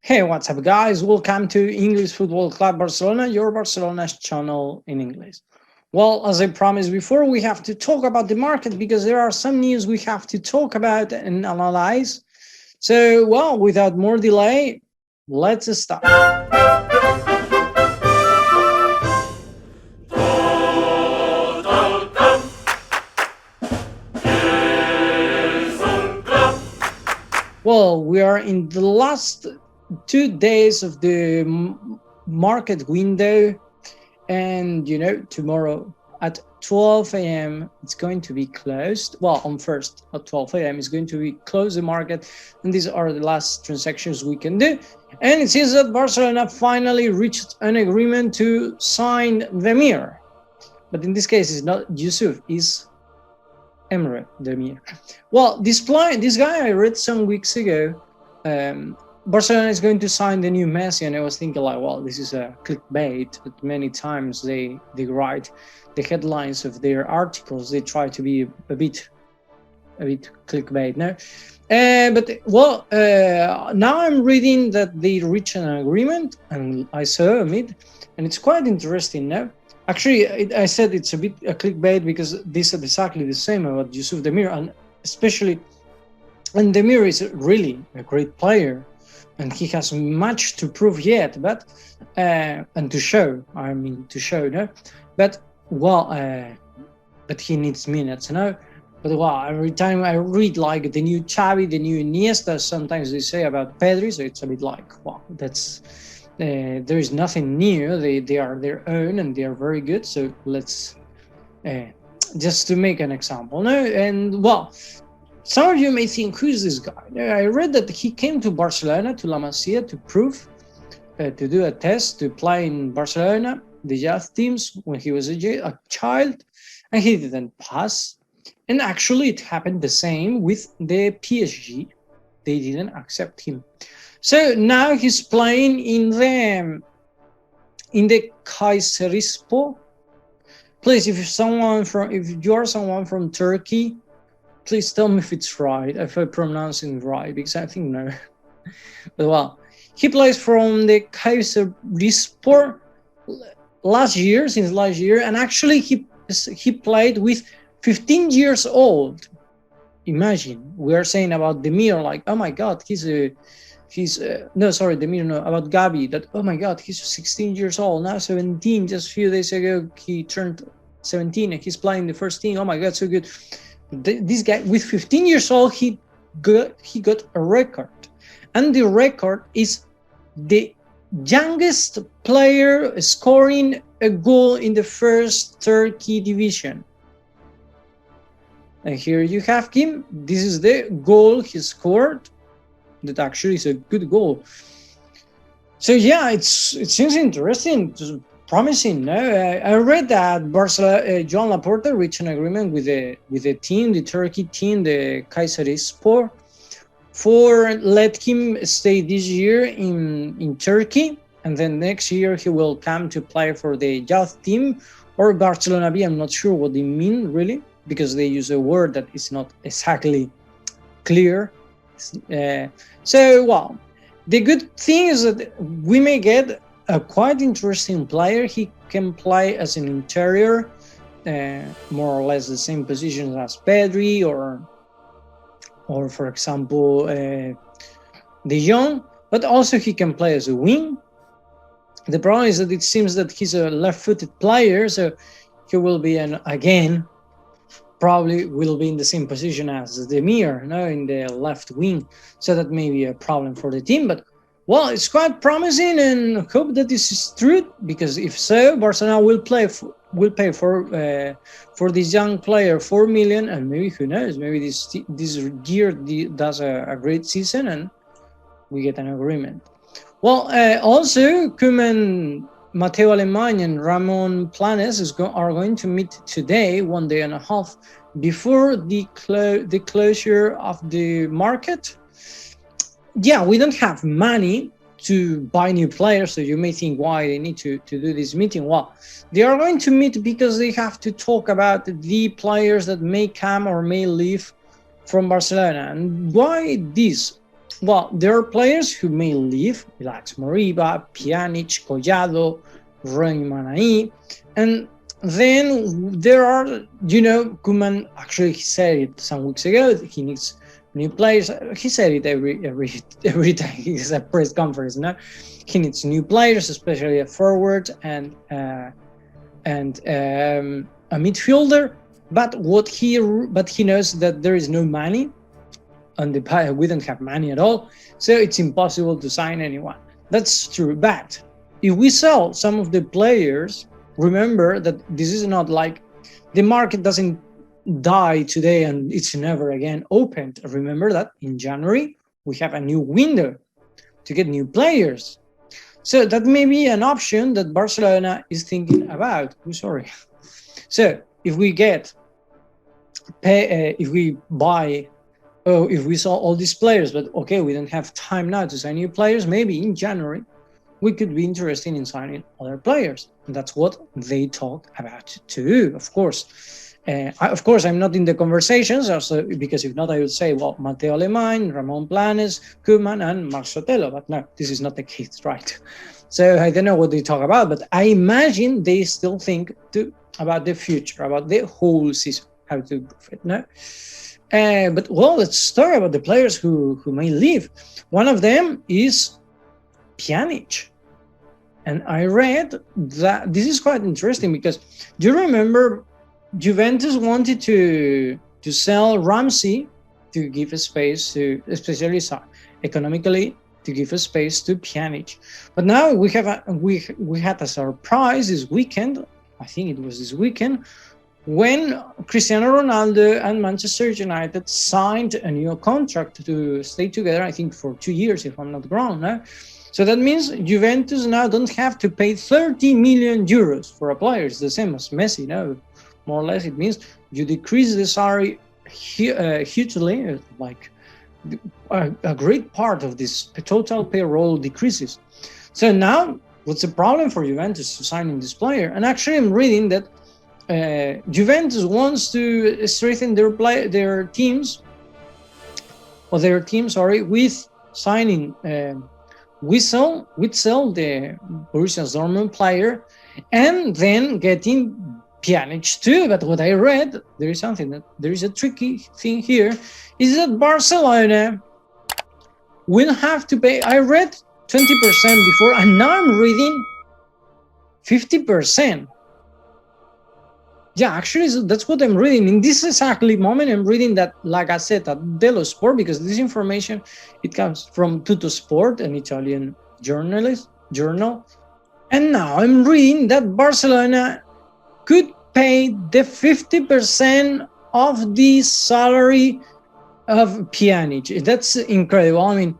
Hey, what's up, guys? Welcome to English Football Club Barcelona, your Barcelona's channel in English. Well, as I promised before, we have to talk about the market because there are some news we have to talk about and analyze. So, well, without more delay, let's start. Well, we are in the last 2 days of the market window, and tomorrow at 12 a.m. it's going to be closed. Well, on first at 12 a.m. it's going to be closed the market, and these are the last transactions we can do. And it seems that Barcelona finally reached an agreement to sign Demir, but in this case it's not Yousuf, it's Demir. Well, this guy I read some weeks ago, Barcelona is going to sign the new Messi, and I was thinking like, well, this is a clickbait. But many times they write the headlines of their articles. They try to be a bit clickbait, no? Now I'm reading that they reached an agreement, and I saw it, and it's quite interesting, no? Actually, I said it's a bit a clickbait because they said exactly the same about Yousuf Demir, and Demir is really a great player, and he has much to prove yet, but and to show. No, but he needs minutes, no. But every time I read like the new Xavi, the new Iniesta, sometimes they say about Pedri, so it's a bit like, that's. There is nothing new. They are their own and they are very good. So let's just to make an example. No, and some of you may think, who's this guy? I read that he came to Barcelona, to La Masia, to prove to do a test to play in Barcelona, the youth teams, when he was a child, and he didn't pass. And actually, it happened the same with the PSG. They didn't accept him. So now he's playing in the Kayserispor. Please, if you are someone from Turkey, please tell me if it's right, if I pronounce it right, because I think no. But he plays from the Kayserispor since last year, and actually he played with 15 years old. Imagine, we are saying about Demir, like, oh my God, about Gavi, that, oh my God, he's 16 years old, now 17, just a few days ago he turned 17 and he's playing the first team. Oh my God, so good. This guy with 15 years old, he got a record, and the record is the youngest player scoring a goal in the first Turkey division. And here you have him. This is the goal he scored. That actually is a good goal. So yeah, it seems interesting, promising. No, I read that Joan Laporta reached an agreement with the team, the Turkey team, the Kayserispor, for let him stay this year in Turkey, and then next year he will come to play for the youth team or Barcelona B. I'm not sure what they mean really, because they use a word that is not exactly clear. The good thing is that we may get a quite interesting player. He can play as an interior, more or less the same positions as Pedri or for example De Jong, but also he can play as a wing. The problem is that it seems that he's a left-footed player, so he will be probably will be in the same position as Demir, in the left wing. So that may be a problem for the team. But it's quite promising, and hope that this is true, because if so, Barcelona will pay for this young player 4 million, and maybe, who knows, maybe this year does a great season and we get an agreement. Also Koeman, Mateo Alemany and Ramon Planes are going to meet today, 1 day and a half before the closure of the market. Yeah, we don't have money to buy new players, so you may think why they need to do this meeting. They are going to meet because they have to talk about the players that may come or may leave from Barcelona. And why this? Well, there are players who may leave, like Moriba, Pjanic, Collado, Ronald, and then there are, Koeman actually he said it some weeks ago. He needs new players. He said it every time he has a press conference. No, he needs new players, especially a forward and a midfielder. But he knows that there is no money. On Depay, we don't have money at all, so it's impossible to sign anyone. That's true. But if we sell some of the players, remember that this is not like the market doesn't die today and it's never again opened. Remember that in January we have a new window to get new players. So that may be an option that Barcelona is thinking about. So if we if we saw all these players, but okay, we don't have time now to sign new players, maybe in January we could be interested in signing other players. And that's what they talk about too, of course. I'm not in the conversations, also, because if not, I would say, well, Mateo Alemany, Ramon Planes, Koeman, and Marc Sotelo. But no, this is not the case, right? So I don't know what they talk about, but I imagine they still think about the future, about the whole season, how to improve it, no? But well, let's talk about the players who may leave. One of them is Pjanic. And I read that this is quite interesting because do you remember Juventus wanted to sell Ramsey to give a space to, especially economically, to give a space to Pjanic. But now we had a surprise this weekend. I think it was this weekend, when Cristiano Ronaldo and Manchester United signed a new contract to stay together, I think for 2 years, if I'm not wrong. No? So that means Juventus now don't have to pay 30 million euros for a player. It's the same as Messi, no? More or less, it means you decrease the salary hugely, like a great part of this total payroll decreases. So now, what's the problem for Juventus to signing this player? And actually, I'm reading that Juventus wants to strengthen their teams with signing Witsel, the Borussia Dortmund player, and then getting Pjanic too. But what I read, there is a tricky thing here, is that Barcelona will have to pay. I read 20% before, and now I'm reading 50%. Yeah, actually, that's what I'm reading. In this exactly moment, I'm reading that La Gazzetta dello Sport, because this information, it comes from Tutto Sport, an Italian journal. And now I'm reading that Barcelona could pay the 50% of the salary of Pjanic. That's incredible. I mean,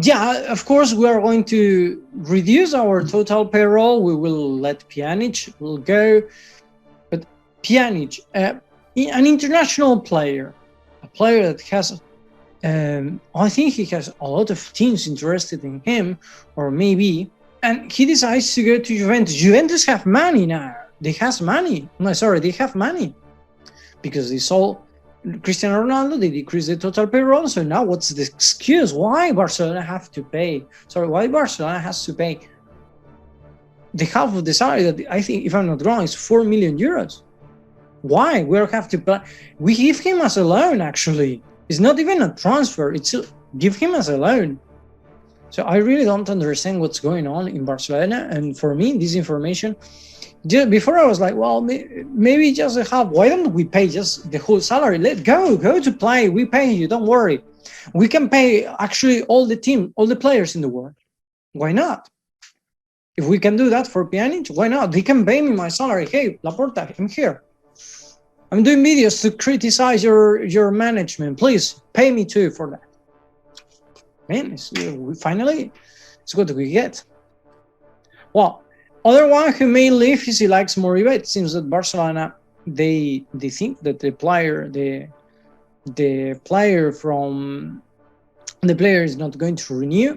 yeah, of course, we are going to reduce our total payroll. We will let Pjanic go. Pjanic, an international player, a player that has, I think he has a lot of teams interested in him, or maybe, and he decides to go to Juventus. Juventus have money now. They have money because they sold Cristiano Ronaldo. They decreased the total payroll. So now, what's the excuse? Why Barcelona have to pay? Why Barcelona has to pay the half of the salary that I think, if I'm not wrong, is 4 million euros. Why? We give him as a loan, actually. It's not even a transfer. It's give him as a loan. So I really don't understand what's going on in Barcelona. And for me, this information, before I was like, well, maybe just a half. Why don't we pay just the whole salary? Go to play. We pay you. Don't worry. We can pay actually all the players in the world. Why not? If we can do that for Pjanic, why not? They can pay me my salary. Hey, Laporta, I'm here. I'm doing videos to criticize your management. Please pay me too for that. Man, finally, it's what we get. Well, other one who may leave is Ilaix Moriba. It seems that Barcelona, they think that the player is not going to renew,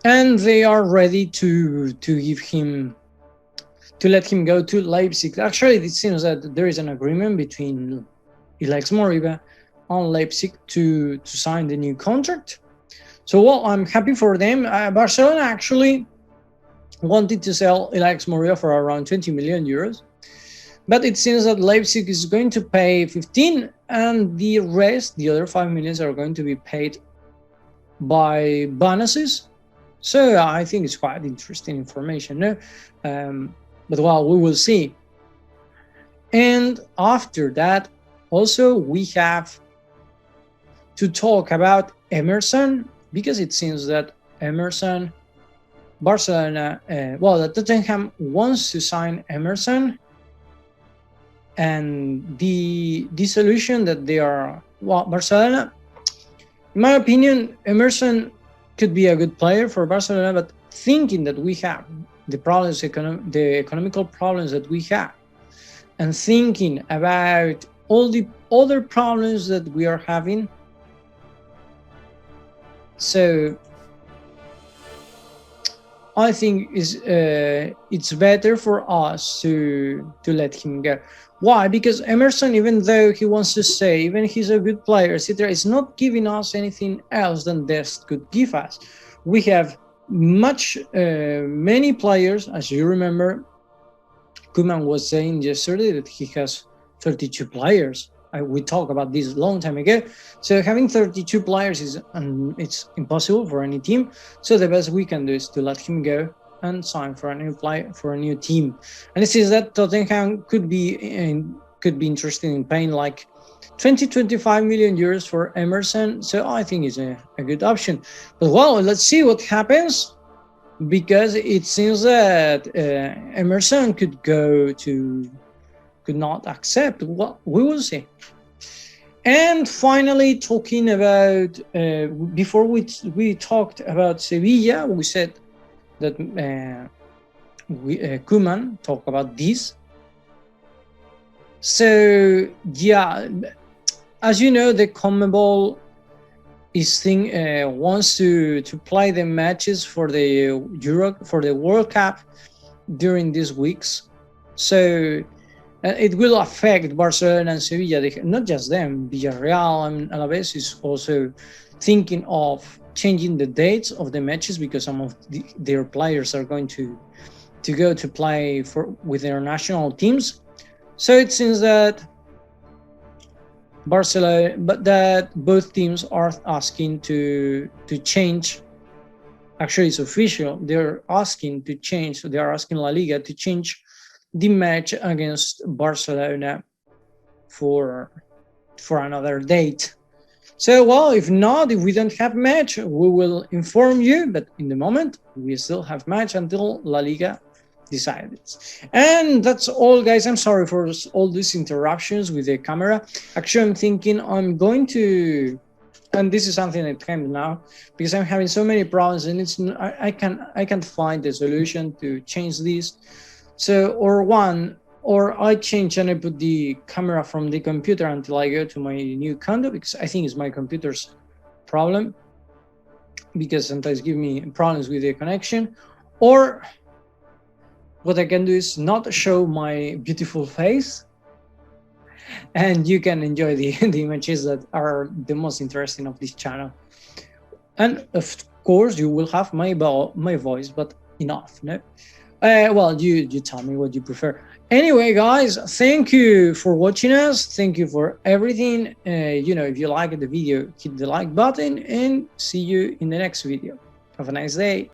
and they are ready to let him go to Leipzig. Actually, it seems that there is an agreement between Ilaix Moriba and Leipzig to sign the new contract. So, well, I'm happy for them. Barcelona actually wanted to sell Ilaix Moriba for around 20 million euros. But it seems that Leipzig is going to pay 15, and the rest, the other 5 millions, are going to be paid by bonuses. So I think it's quite interesting information, no? But well, we will see. And after that, also we have to talk about Emerson, because it seems that Emerson, Barcelona, that Tottenham wants to sign Emerson, and the solution that they are, Barcelona, in my opinion, Emerson could be a good player for Barcelona, but thinking that we have the problems, the economical problems that we have, and thinking about all the other problems that we are having, so I think it's better for us to let him go. Why? Because Emerson, even though he wants to stay, even he's a good player, etc., is not giving us anything else than Dest could give us. We have many players, as you remember. Koeman was saying yesterday that he has 32 players. We talked about this a long time ago. So having 32 players it's impossible for any team. So the best we can do is to let him go and sign for a new player, for a new team. And it says that Tottenham could be interested in paying like 20-25 million euros for Emerson. So I think it's a good option. But well, let's see what happens, because it seems that Emerson could not accept. Well, we will see. And finally, talking about before we talked about Sevilla, we said that Koeman talked about this. So yeah, as you know, the CONMEBOL wants to play the matches for the World Cup during these weeks. So it will affect Barcelona and Sevilla, not just them. Villarreal and Alaves is also thinking of changing the dates of the matches, because some of their players are going to go to play with their national teams. So it seems that Barcelona, but that both teams are asking to change. Actually, it's official. They're asking to change. They are asking La Liga to change the match against Barcelona for another date. So, well, if we don't have match, we will inform you. But in the moment, we still have match until La Liga decides. And that's all, guys. I'm sorry for all these interruptions with the camera. Actually, I'm thinking I'm going to, and this is something that came now, because I'm having so many problems, and I can't find the solution to change this. So, or I change and I put the camera from the computer until I go to my new condo, because I think it's my computer's problem, because sometimes give me problems with the connection. Or what I can do is not show my beautiful face, and you can enjoy the images that are the most interesting of this channel. And of course, you will have my voice, but enough, no? Well, you tell me what you prefer. Anyway, guys, thank you for watching us. Thank you for everything. If you liked the video, hit the like button, and see you in the next video. Have a nice day.